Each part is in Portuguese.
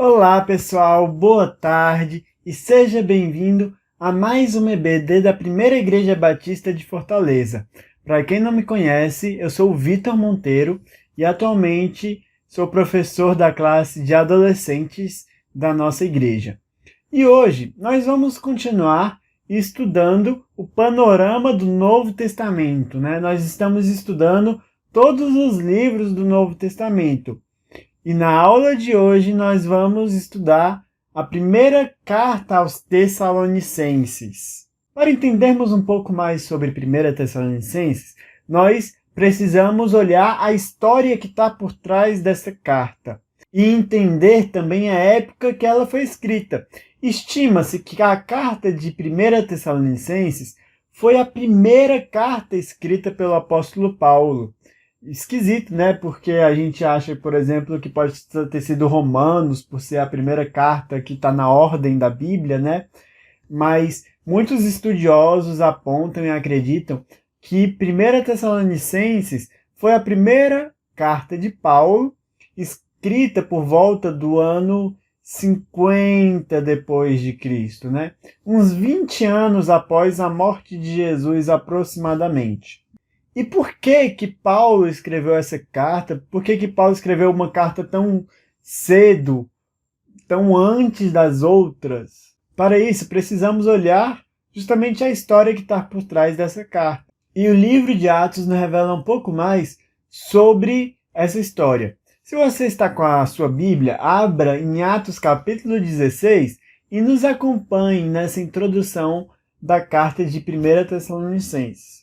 Olá pessoal, boa tarde e seja bem-vindo a mais um EBD da Primeira Igreja Batista de Fortaleza. Para quem não me conhece, eu sou o Vitor Monteiro e atualmente sou professor da classe de adolescentes da nossa igreja. E hoje nós vamos continuar estudando o panorama do Novo Testamento, né? Nós estamos estudando todos os livros do Novo Testamento. E na aula de hoje nós vamos estudar a primeira carta aos Tessalonicenses. Para entendermos um pouco mais sobre 1 Tessalonicenses, nós precisamos olhar a história que está por trás dessa carta e entender também a época que ela foi escrita. Estima-se que a carta de 1 Tessalonicenses foi a primeira carta escrita pelo apóstolo Paulo. Esquisito, né? Porque a gente acha, por exemplo, que pode ter sido Romanos, por ser a primeira carta que está na ordem da Bíblia, né? Mas muitos estudiosos apontam e acreditam que 1 Tessalonicenses foi a primeira carta de Paulo, escrita por volta do ano 50 depois de Cristo, né? Uns 20 anos após a morte de Jesus aproximadamente. E por que Paulo escreveu essa carta? Por que Paulo escreveu uma carta tão cedo, tão antes das outras? Para isso, precisamos olhar justamente a história que está por trás dessa carta. E o livro de Atos nos revela um pouco mais sobre essa história. Se você está com a sua Bíblia, abra em Atos capítulo 16 e nos acompanhe nessa introdução da carta de 1 Tessalonicenses.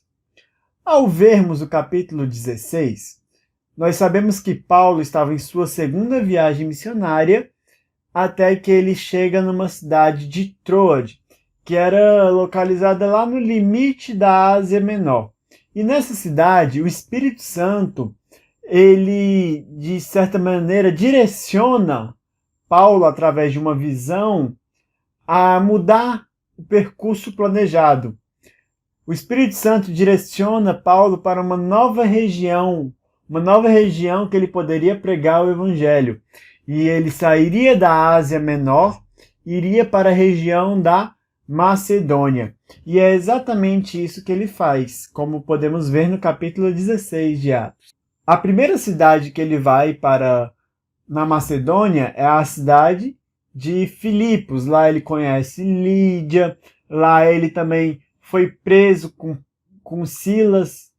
Ao vermos o capítulo 16, nós sabemos que Paulo estava em sua segunda viagem missionária até que ele chega numa cidade de Troade, que era localizada lá no limite da Ásia Menor. E nessa cidade, o Espírito Santo, ele, de certa maneira, direciona Paulo, através de uma visão, a mudar o percurso planejado. O Espírito Santo direciona Paulo para uma nova região que ele poderia pregar o Evangelho. E ele sairia da Ásia Menor e iria para a região da Macedônia. E é exatamente isso que ele faz, como podemos ver no capítulo 16 de Atos. A primeira cidade que ele vai para na Macedônia é a cidade de Filipos. Lá ele conhece Lídia, lá ele também foi preso com Silas,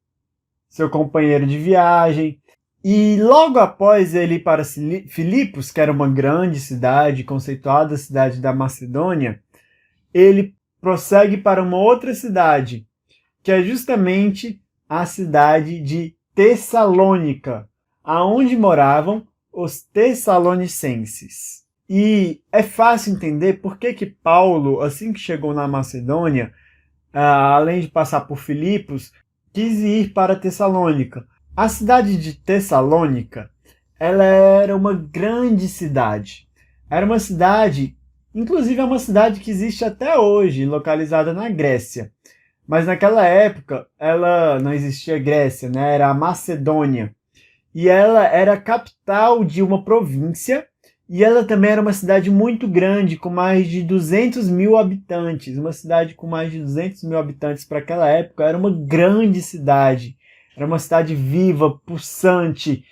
seu companheiro de viagem. E logo após ele ir para Filipos, que era uma grande cidade, conceituada cidade da Macedônia, ele prossegue para uma outra cidade, que é justamente a cidade de Tessalônica, aonde moravam os Tessalonicenses. E é fácil entender por que Paulo, assim que chegou na Macedônia, além de passar por Filipos, quis ir para Tessalônica. A cidade de Tessalônica, ela era uma grande cidade. Era uma cidade, inclusive é uma cidade que existe até hoje, localizada na Grécia. Mas naquela época, ela não existia Grécia, né? Era a Macedônia. E ela era a capital de uma província. E ela também era uma cidade muito grande, com mais de 200 mil habitantes. Uma cidade com mais de 200 mil habitantes para aquela época era uma grande cidade. Era uma cidade viva, pulsante.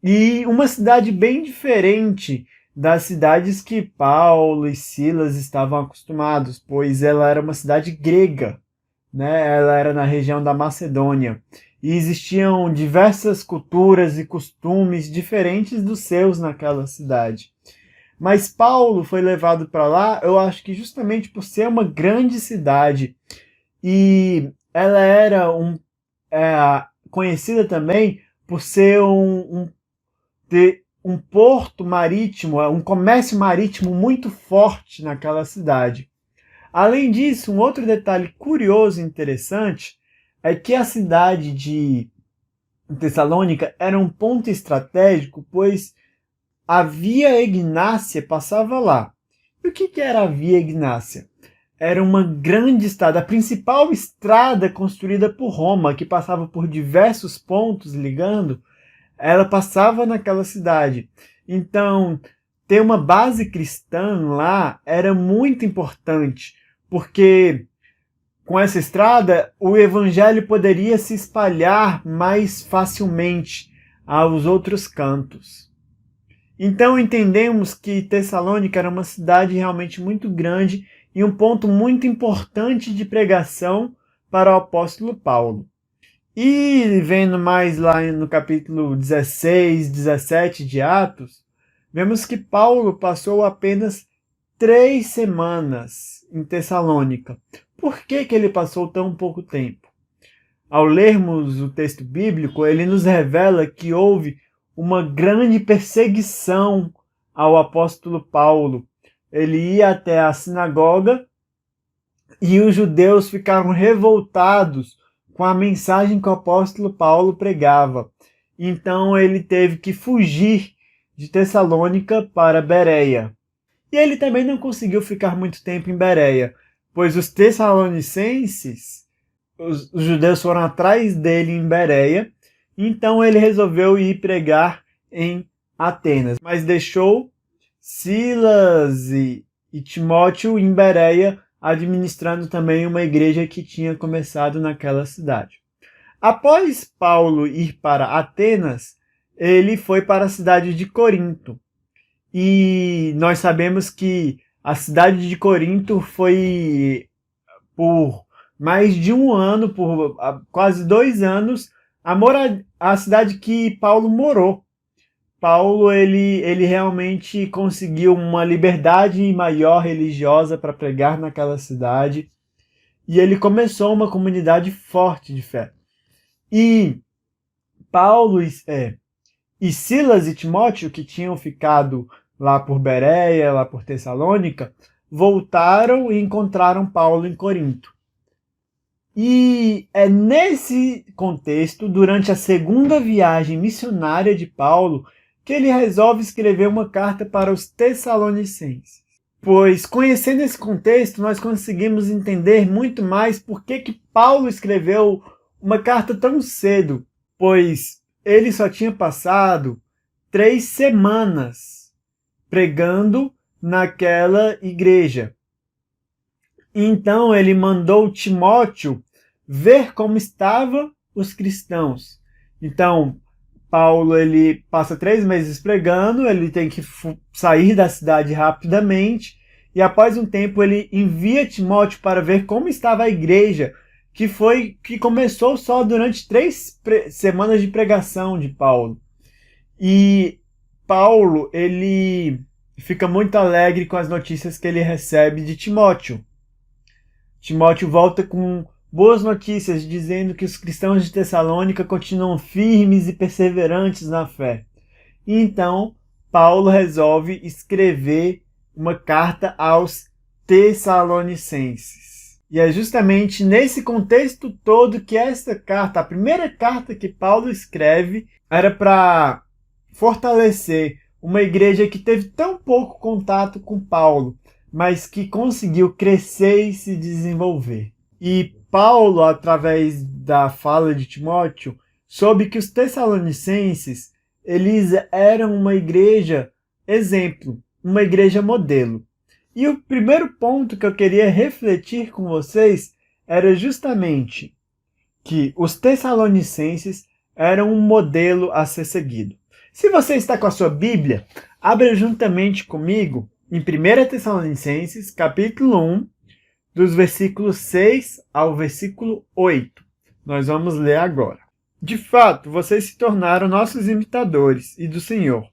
E uma cidade bem diferente das cidades que Paulo e Silas estavam acostumados, pois ela era uma cidade grega, né? Ela era na região da Macedônia. E existiam diversas culturas e costumes diferentes dos seus naquela cidade. Mas Paulo foi levado para lá, eu acho que justamente por ser uma grande cidade. E ela era conhecida também por ser ter um porto marítimo, um comércio marítimo muito forte naquela cidade. Além disso, um outro detalhe curioso e interessante é que a cidade de Tessalônica era um ponto estratégico, pois a Via Egnácia passava lá. E o que era a Via Egnácia? Era uma grande estrada, a principal estrada construída por Roma, que passava por diversos pontos ligando, ela passava naquela cidade. Então, ter uma base cristã lá era muito importante, porque com essa estrada o evangelho poderia se espalhar mais facilmente aos outros cantos. Então entendemos que Tessalônica era uma cidade realmente muito grande e um ponto muito importante de pregação para o apóstolo Paulo. E vendo mais lá no capítulo 16, 17 de Atos, vemos que Paulo passou apenas 3 semanas em Tessalônica. Por que ele passou tão pouco tempo? Ao lermos o texto bíblico, ele nos revela que houve uma grande perseguição ao apóstolo Paulo. Ele ia até a sinagoga e os judeus ficaram revoltados com a mensagem que o apóstolo Paulo pregava. Então ele teve que fugir de Tessalônica para Bereia. E ele também não conseguiu ficar muito tempo em Bereia, pois os tessalonicenses, os judeus foram atrás dele em Bereia, então ele resolveu ir pregar em Atenas, mas deixou Silas e Timóteo em Bereia, administrando também uma igreja que tinha começado naquela cidade. Após Paulo ir para Atenas, ele foi para a cidade de Corinto. E nós sabemos que a cidade de Corinto foi, por mais de um ano, por quase 2 anos, a cidade que Paulo morou. Paulo ele realmente conseguiu uma liberdade maior religiosa para pregar naquela cidade e ele começou uma comunidade forte de fé. E Paulo e Silas e Timóteo, que tinham ficado lá por Bereia, lá por Tessalônica, voltaram e encontraram Paulo em Corinto. E é nesse contexto, durante a segunda viagem missionária de Paulo, que ele resolve escrever uma carta para os Tessalonicenses. Pois, conhecendo esse contexto, nós conseguimos entender muito mais por que Paulo escreveu uma carta tão cedo, pois ele só tinha passado 3 semanas pregando naquela igreja. Então ele mandou Timóteo ver como estavam os cristãos. Então, Paulo ele passa 3 meses pregando, ele tem que sair da cidade rapidamente, e após um tempo ele envia Timóteo para ver como estava a igreja, que começou só durante 3 semanas de pregação de Paulo. E Paulo ele fica muito alegre com as notícias que ele recebe de Timóteo. Timóteo volta com boas notícias, dizendo que os cristãos de Tessalônica continuam firmes e perseverantes na fé. E então, Paulo resolve escrever uma carta aos Tessalonicenses. E é justamente nesse contexto todo que esta carta, a primeira carta que Paulo escreve, era para fortalecer uma igreja que teve tão pouco contato com Paulo, mas que conseguiu crescer e se desenvolver. E Paulo, através da fala de Timóteo, soube que os Tessalonicenses eles eram uma igreja exemplo, uma igreja modelo. E o primeiro ponto que eu queria refletir com vocês era justamente que os Tessalonicenses eram um modelo a ser seguido. Se você está com a sua Bíblia, abra juntamente comigo em 1 Tessalonicenses, capítulo 1, dos versículos 6 ao versículo 8. Nós vamos ler agora. De fato, vocês se tornaram nossos imitadores e do Senhor.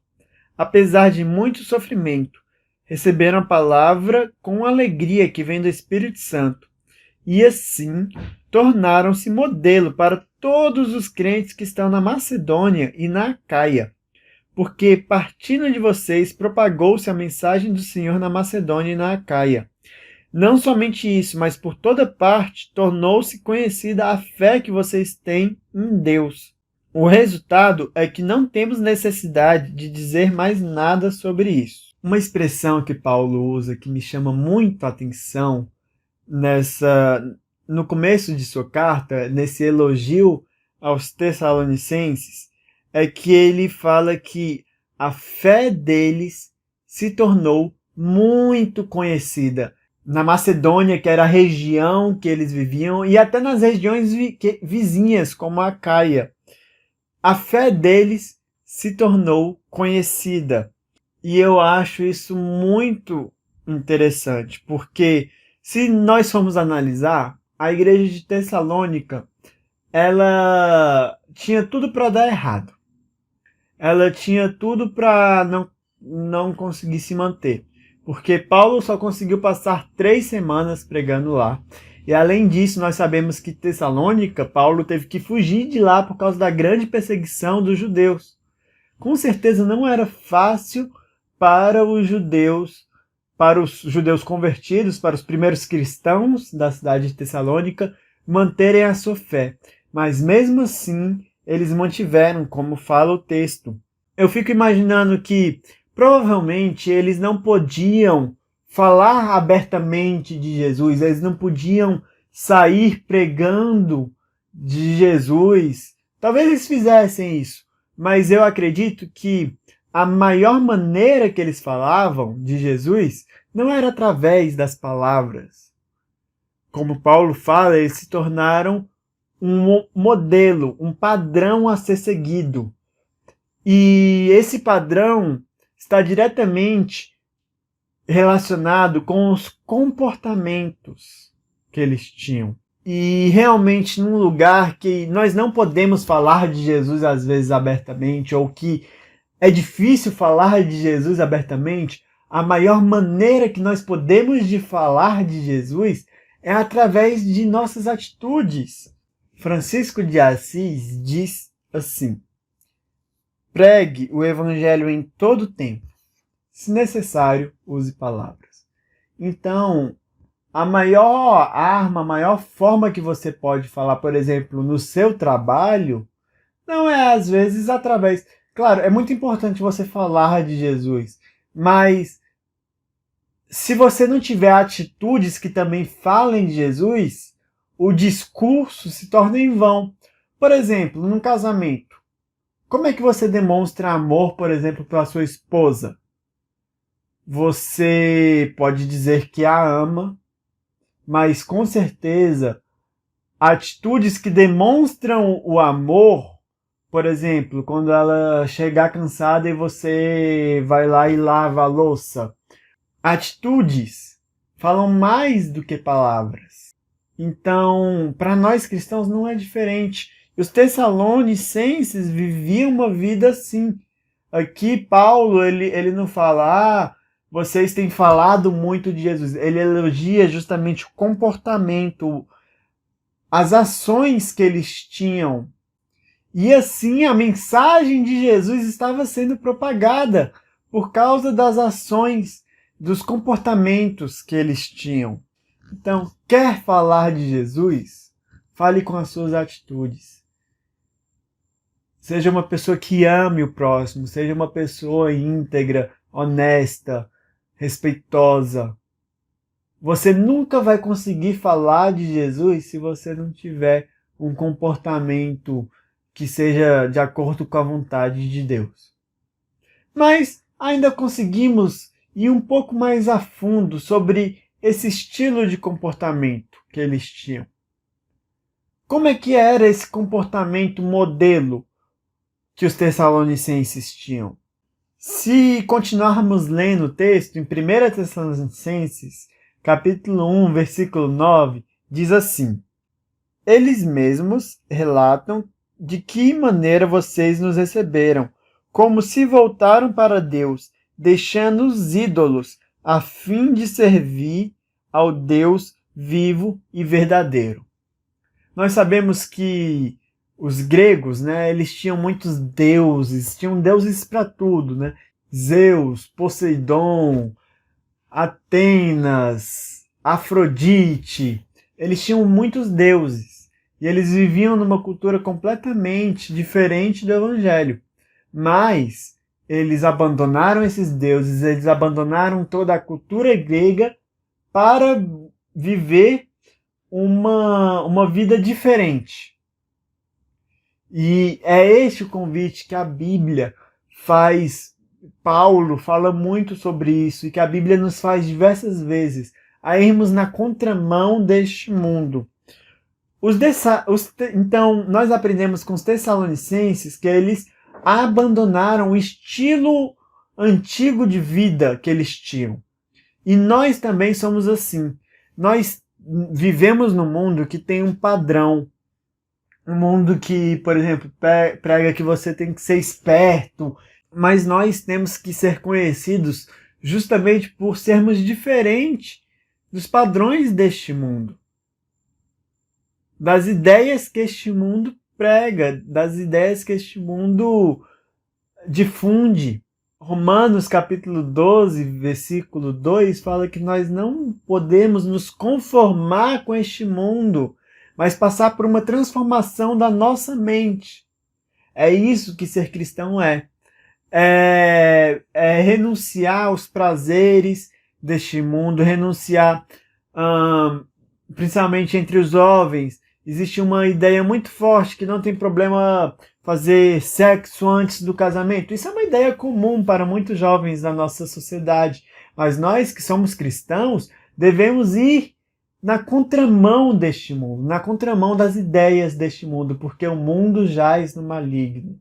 Apesar de muito sofrimento, receberam a palavra com alegria que vem do Espírito Santo. E assim, tornaram-se modelo para todos os crentes que estão na Macedônia e na Acaia. Porque, partindo de vocês, propagou-se a mensagem do Senhor na Macedônia e na Acaia. Não somente isso, mas por toda parte tornou-se conhecida a fé que vocês têm em Deus. O resultado é que não temos necessidade de dizer mais nada sobre isso. Uma expressão que Paulo usa que me chama muito a atenção no começo de sua carta, nesse elogio aos Tessalonicenses, é que ele fala que a fé deles se tornou muito conhecida. Na Macedônia, que era a região que eles viviam, e até nas regiões vizinhas, como a Acaia. A fé deles se tornou conhecida. E eu acho isso muito interessante, porque se nós formos analisar, a igreja de Tessalônica, ela tinha tudo para dar errado. Ela tinha tudo para não conseguir se manter. Porque Paulo só conseguiu passar 3 semanas pregando lá. E além disso, nós sabemos que Tessalônica, Paulo teve que fugir de lá por causa da grande perseguição dos judeus. Com certeza não era fácil para os judeus convertidos, para os primeiros cristãos da cidade de Tessalônica, manterem a sua fé. Mas mesmo assim, eles mantiveram, como fala o texto. Eu fico imaginando que provavelmente eles não podiam falar abertamente de Jesus, eles não podiam sair pregando de Jesus. Talvez eles fizessem isso, mas eu acredito que a maior maneira que eles falavam de Jesus não era através das palavras. Como Paulo fala, eles se tornaram um modelo, um padrão a ser seguido. E esse padrão está diretamente relacionado com os comportamentos que eles tinham. E realmente num lugar que nós não podemos falar de Jesus às vezes abertamente, ou que é difícil falar de Jesus abertamente, a maior maneira que nós podemos de falar de Jesus é através de nossas atitudes. Francisco de Assis diz assim: pregue o evangelho em todo tempo. Se necessário, use palavras. Então, a maior arma, a maior forma que você pode falar, por exemplo, no seu trabalho, não é às vezes através... Claro, é muito importante você falar de Jesus, mas se você não tiver atitudes que também falem de Jesus, o discurso se torna em vão. Por exemplo, num casamento, como é que você demonstra amor, por exemplo, para a sua esposa? Você pode dizer que a ama, mas com certeza atitudes que demonstram o amor, por exemplo, quando ela chegar cansada e você vai lá e lava a louça. Atitudes falam mais do que palavras. Então, para nós cristãos não é diferente. Os tessalonicenses viviam uma vida assim. Aqui Paulo, ele não fala, vocês têm falado muito de Jesus. Ele elogia justamente o comportamento, as ações que eles tinham. E assim a mensagem de Jesus estava sendo propagada por causa das ações, dos comportamentos que eles tinham. Então, quer falar de Jesus? Fale com as suas atitudes. Seja uma pessoa que ame o próximo, seja uma pessoa íntegra, honesta, respeitosa. Você nunca vai conseguir falar de Jesus se você não tiver um comportamento que seja de acordo com a vontade de Deus. Mas ainda conseguimos ir um pouco mais a fundo sobre esse estilo de comportamento que eles tinham. Como é que era esse comportamento modelo que os tessalonicenses tinham? Se continuarmos lendo o texto, em 1 Tessalonicenses, capítulo 1, versículo 9, diz assim: eles mesmos relatam de que maneira vocês nos receberam, como se voltaram para Deus, deixando os ídolos, a fim de servir ao Deus vivo e verdadeiro. Nós sabemos que os gregos, eles tinham muitos deuses, tinham deuses para tudo, Zeus, Poseidon, Atenas, Afrodite, eles tinham muitos deuses. E eles viviam numa cultura completamente diferente do Evangelho. Mas eles abandonaram esses deuses, eles abandonaram toda a cultura grega para viver uma vida diferente. E é este o convite que a Bíblia faz Paulo fala muito sobre isso e que a Bíblia nos faz diversas vezes a irmos na contramão deste mundo. Então, nós aprendemos com os Tessalonicenses que eles abandonaram o estilo antigo de vida que eles tinham. E nós também somos assim. Nós vivemos num mundo que tem um padrão. Um mundo que, por exemplo, prega que você tem que ser esperto, mas nós temos que ser conhecidos justamente por sermos diferentes dos padrões deste mundo, das ideias que este mundo prega, das ideias que este mundo difunde. Romanos capítulo 12, versículo 2, fala que nós não podemos nos conformar com este mundo, mas passar por uma transformação da nossa mente. É isso que ser cristão é. É renunciar aos prazeres deste mundo, renunciar, principalmente entre os jovens, existe uma ideia muito forte que não tem problema fazer sexo antes do casamento. Isso é uma ideia comum para muitos jovens da nossa sociedade, mas nós que somos cristãos devemos ir na contramão deste mundo, na contramão das ideias deste mundo, porque o mundo jaz no maligno.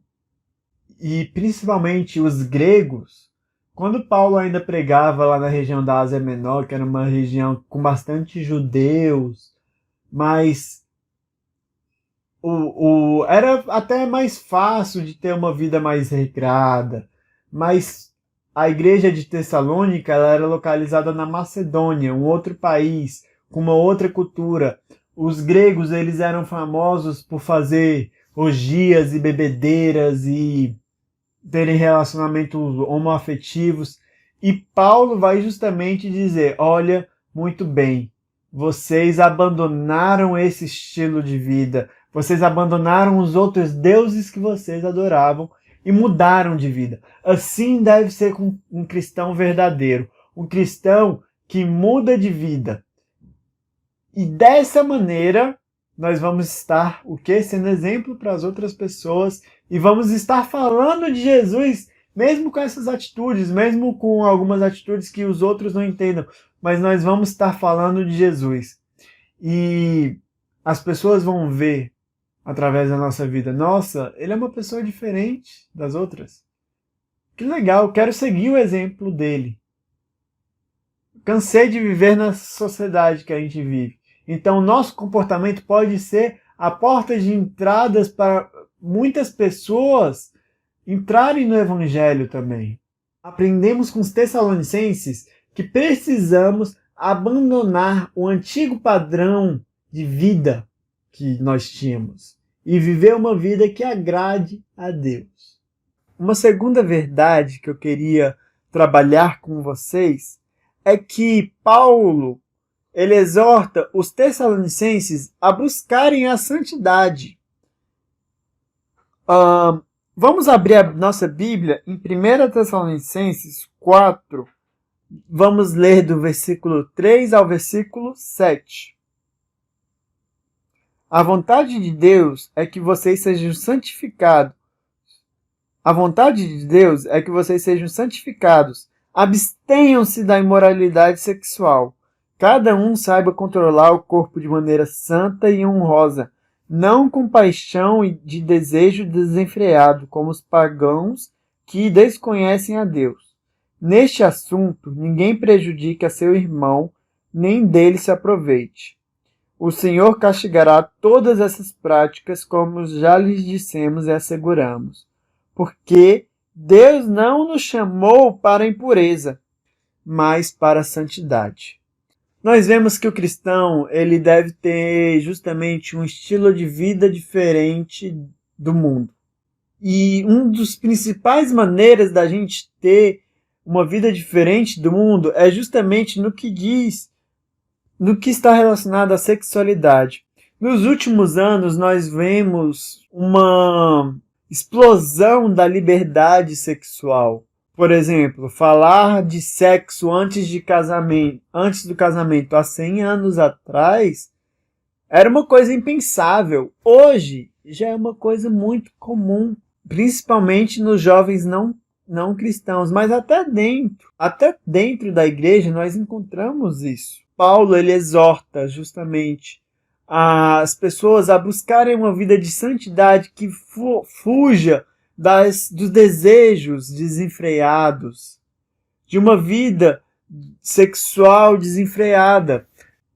E principalmente os gregos, quando Paulo ainda pregava lá na região da Ásia Menor, que era uma região com bastante judeus, mas era até mais fácil de ter uma vida mais regrada, mas a igreja de Tessalônica ela era localizada na Macedônia, um outro país, com uma outra cultura. Os gregos eles eram famosos por fazer orgias e bebedeiras e terem relacionamentos homoafetivos. E Paulo vai justamente dizer, olha, muito bem, vocês abandonaram esse estilo de vida, vocês abandonaram os outros deuses que vocês adoravam e mudaram de vida. Assim deve ser com um cristão verdadeiro, um cristão que muda de vida. E dessa maneira, nós vamos estar, sendo exemplo para as outras pessoas e vamos estar falando de Jesus, mesmo com essas atitudes, mesmo com algumas atitudes que os outros não entendam, mas nós vamos estar falando de Jesus. E as pessoas vão ver através da nossa vida, nossa, ele é uma pessoa diferente das outras. Que legal, quero seguir o exemplo dele. Cansei de viver na sociedade que a gente vive. Então, nosso comportamento pode ser a porta de entradas para muitas pessoas entrarem no Evangelho também. Aprendemos com os Tessalonicenses que precisamos abandonar o antigo padrão de vida que nós tínhamos e viver uma vida que agrade a Deus. Uma segunda verdade que eu queria trabalhar com vocês é que Paulo ele exorta os Tessalonicenses a buscarem a santidade. Vamos abrir a nossa Bíblia em 1 Tessalonicenses 4. Vamos ler do versículo 3 ao versículo 7. A vontade de Deus é que vocês sejam santificados. A vontade de Deus é que vocês sejam santificados. Abstenham-se da imoralidade sexual. Cada um saiba controlar o corpo de maneira santa e honrosa, não com paixão e de desejo desenfreado, como os pagãos que desconhecem a Deus. Neste assunto, ninguém prejudique a seu irmão, nem dele se aproveite. O Senhor castigará todas essas práticas, como já lhes dissemos e asseguramos, porque Deus não nos chamou para a impureza, mas para a santidade. Nós vemos que o cristão ele deve ter justamente um estilo de vida diferente do mundo. E uma das principais maneiras da gente ter uma vida diferente do mundo é justamente no que está relacionado à sexualidade. Nos últimos anos nós vemos uma explosão da liberdade sexual. Por exemplo, falar de sexo antes do casamento há 100 anos atrás era uma coisa impensável. Hoje já é uma coisa muito comum, principalmente nos jovens não não cristãos, mas até dentro da igreja nós encontramos isso. Paulo, ele exorta justamente as pessoas a buscarem uma vida de santidade que fuja dos desejos desenfreados, de uma vida sexual desenfreada.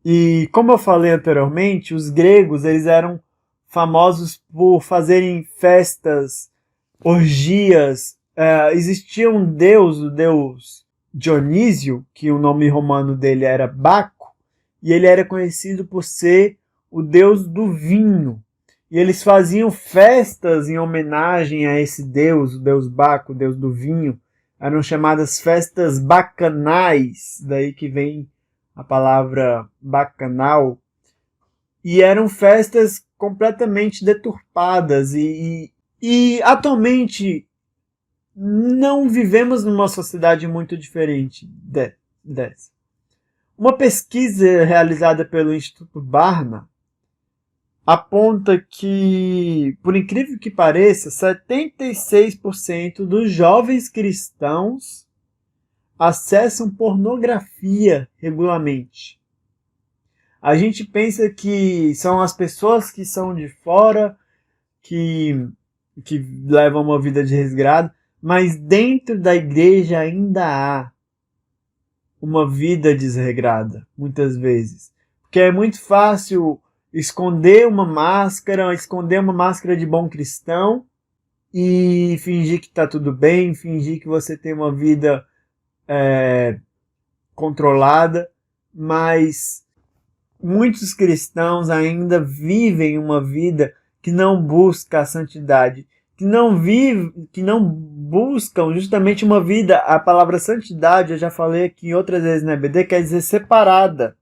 E como eu falei anteriormente, os gregos eles eram famosos por fazerem festas, orgias. Existia um deus, o deus Dionísio, que o nome romano dele era Baco, e ele era conhecido por ser o deus do vinho. E eles faziam festas em homenagem a esse deus, o deus Baco, o deus do vinho. Eram chamadas festas bacanais, daí que vem a palavra bacanal. E eram festas completamente deturpadas. E atualmente não vivemos numa sociedade muito diferente dessa. Uma pesquisa realizada pelo Instituto Barna aponta que, por incrível que pareça, 76% dos jovens cristãos acessam pornografia regularmente. A gente pensa que são as pessoas que são de fora, que levam uma vida de resgrado, mas dentro da igreja ainda há uma vida desregrada, muitas vezes. Porque é muito fácil esconder uma máscara de bom cristão e fingir que está tudo bem, fingir que você tem uma vida controlada, mas muitos cristãos ainda vivem uma vida que não busca a santidade, que não buscam justamente uma vida. A palavra santidade, eu já falei aqui outras vezes na EBD, quer dizer separada.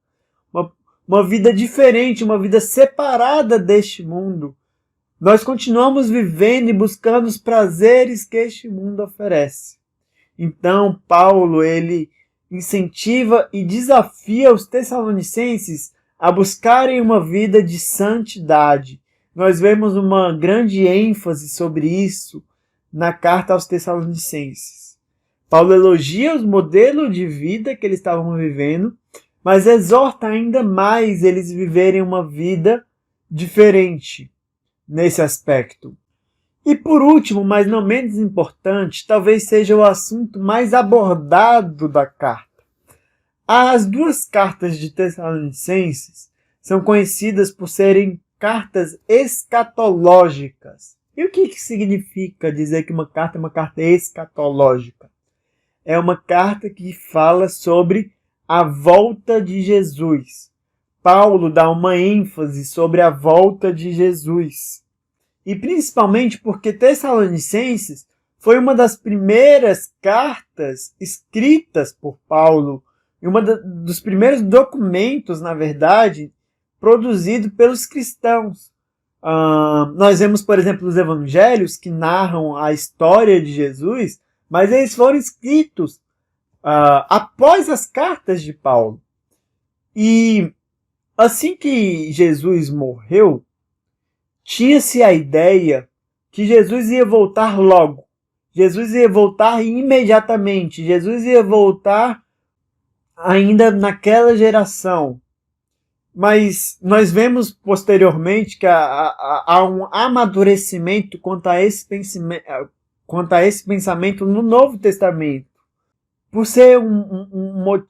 Uma vida diferente, uma vida separada deste mundo. Nós continuamos vivendo e buscando os prazeres que este mundo oferece. Então, Paulo, ele incentiva e desafia os tessalonicenses a buscarem uma vida de santidade. Nós vemos uma grande ênfase sobre isso na carta aos Tessalonicenses. Paulo elogia os modelos de vida que eles estavam vivendo, mas exorta ainda mais eles viverem uma vida diferente nesse aspecto. E por último, mas não menos importante, talvez seja o assunto mais abordado da carta. As duas cartas de Tessalonicenses são conhecidas por serem cartas escatológicas. E o que significa dizer que uma carta é uma carta escatológica? É uma carta que fala sobre a volta de Jesus. Paulo dá uma ênfase sobre a volta de Jesus. E principalmente porque Tessalonicenses foi uma das primeiras cartas escritas por Paulo, e dos primeiros documentos, na verdade, produzido pelos cristãos. Nós vemos, por exemplo, os evangelhos que narram a história de Jesus, mas eles foram escritos após as cartas de Paulo. E assim que Jesus morreu, tinha-se a ideia que Jesus ia voltar logo. Jesus ia voltar imediatamente. Jesus ia voltar ainda naquela geração. Mas nós vemos posteriormente que há um amadurecimento quanto a esse pensamento no Novo Testamento. Por ser um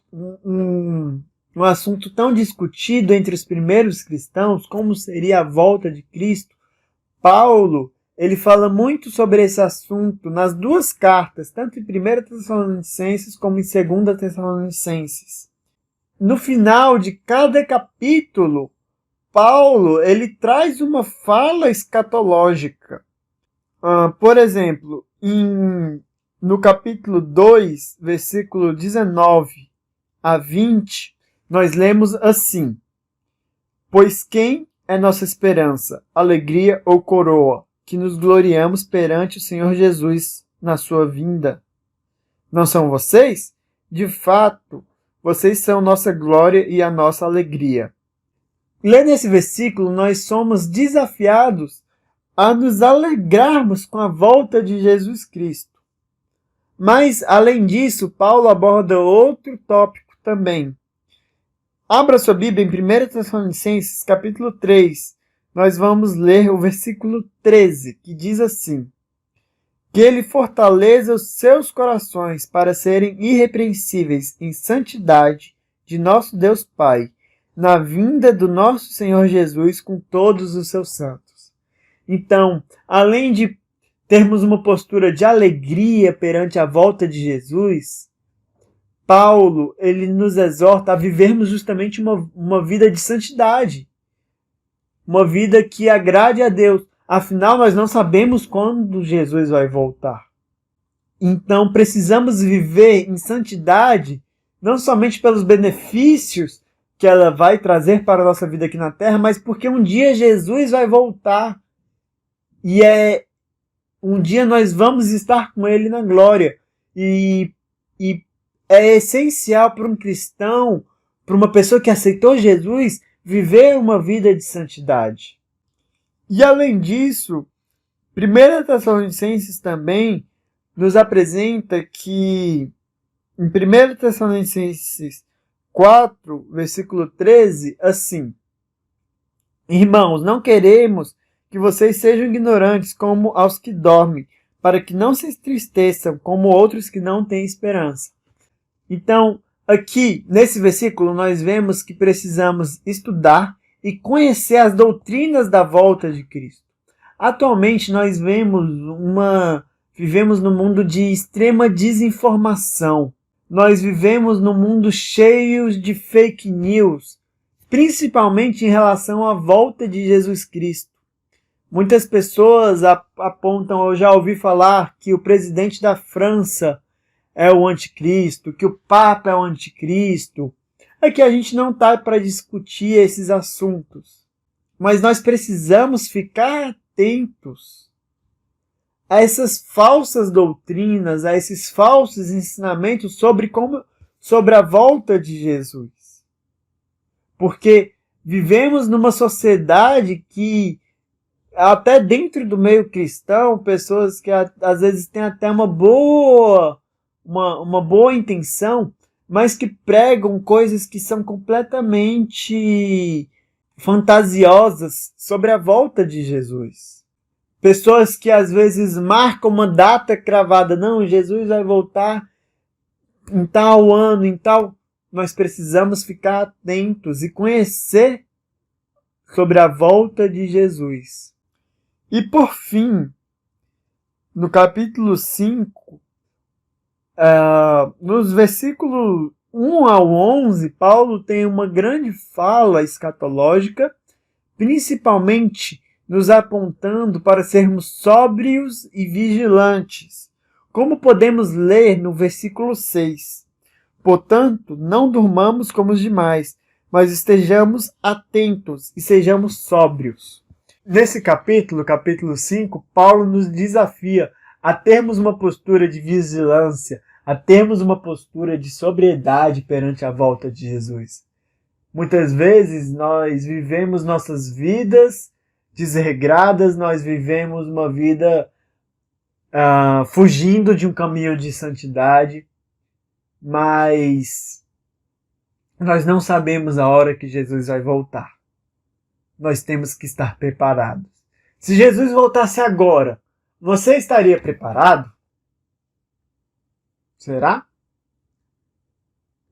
assunto tão discutido entre os primeiros cristãos, como seria a volta de Cristo, Paulo, ele fala muito sobre esse assunto nas duas cartas, tanto em 1 Tessalonicenses como em 2 Tessalonicenses. No final de cada capítulo, Paulo, ele traz uma fala escatológica. Por exemplo, no capítulo 2, versículo 19 a 20, nós lemos assim: Pois quem é nossa esperança, alegria ou coroa, que nos gloriamos perante o Senhor Jesus na sua vinda? Não são vocês? De fato, vocês são nossa glória e a nossa alegria. Lendo esse versículo, nós somos desafiados a nos alegrarmos com a volta de Jesus Cristo. Mas, além disso, Paulo aborda outro tópico também. Abra sua Bíblia em 1 Tessalonicenses, capítulo 3. Nós vamos ler o versículo 13, que diz assim: que ele fortaleça os seus corações para serem irrepreensíveis em santidade de nosso Deus Pai, na vinda do nosso Senhor Jesus com todos os seus santos. Então, além de termos uma postura de alegria perante a volta de Jesus, Paulo, ele nos exorta a vivermos justamente uma vida de santidade. Uma vida que agrade a Deus. Afinal, nós não sabemos quando Jesus vai voltar. Então, precisamos viver em santidade, não somente pelos benefícios que ela vai trazer para a nossa vida aqui na Terra, mas porque um dia Jesus vai voltar. E um dia nós vamos estar com Ele na glória. E é essencial para um cristão, para uma pessoa que aceitou Jesus, viver uma vida de santidade. E além disso, 1 Tessalonicenses também nos apresenta que, em 1 Tessalonicenses 4, versículo 13, assim: irmãos, não queremos que vocês sejam ignorantes como aos que dormem, para que não se entristeçam como outros que não têm esperança. Então, aqui, nesse versículo, nós vemos que precisamos estudar e conhecer as doutrinas da volta de Cristo. Atualmente, nós vivemos num mundo de extrema desinformação. Nós vivemos num mundo cheio de fake news, principalmente em relação à volta de Jesus Cristo. Muitas pessoas apontam, eu já ouvi falar, que o presidente da França é o anticristo, que o Papa é o anticristo. Aqui a gente não está para discutir esses assuntos, mas nós precisamos ficar atentos a essas falsas doutrinas, a esses falsos ensinamentos sobre a volta de Jesus. Porque vivemos numa sociedade que, até dentro do meio cristão, pessoas que às vezes têm até uma boa intenção, mas que pregam coisas que são completamente fantasiosas sobre a volta de Jesus. Pessoas que às vezes marcam uma data cravada, não, Jesus vai voltar em tal ano, em tal. Nós precisamos ficar atentos e conhecer sobre a volta de Jesus. E por fim, no capítulo 5, nos versículos 1 ao 11, Paulo tem uma grande fala escatológica, principalmente nos apontando para sermos sóbrios e vigilantes. Como podemos ler no versículo 6. Portanto, não durmamos como os demais, mas estejamos atentos e sejamos sóbrios. Nesse capítulo 5, Paulo nos desafia a termos uma postura de vigilância, a termos uma postura de sobriedade perante a volta de Jesus. Muitas vezes nós vivemos nossas vidas desregradas, nós vivemos uma vida fugindo de um caminho de santidade, mas nós não sabemos a hora que Jesus vai voltar. Nós temos que estar preparados. Se Jesus voltasse agora, você estaria preparado? Será?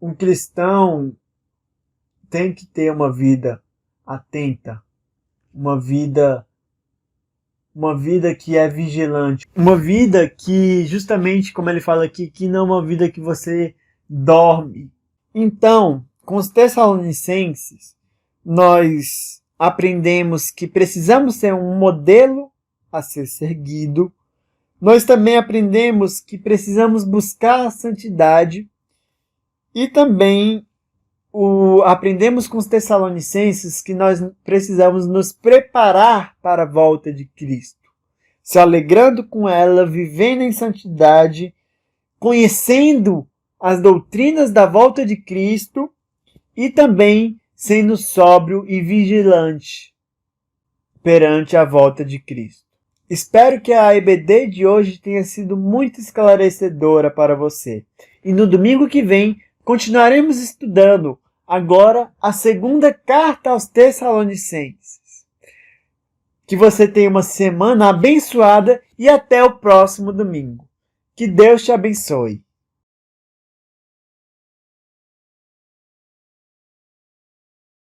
Um cristão tem que ter uma vida atenta, uma vida que é vigilante, uma vida que, justamente como ele fala aqui, que não é uma vida que você dorme. Então, com os Tessalonicenses, nós aprendemos que precisamos ser um modelo a ser seguido. Nós também aprendemos que precisamos buscar a santidade e também aprendemos com os Tessalonicenses que nós precisamos nos preparar para a volta de Cristo, se alegrando com ela, vivendo em santidade, conhecendo as doutrinas da volta de Cristo e também sendo sóbrio e vigilante perante a volta de Cristo. Espero que a EBD de hoje tenha sido muito esclarecedora para você. E no domingo que vem, continuaremos estudando agora a segunda carta aos Tessalonicenses. Que você tenha uma semana abençoada e até o próximo domingo. Que Deus te abençoe.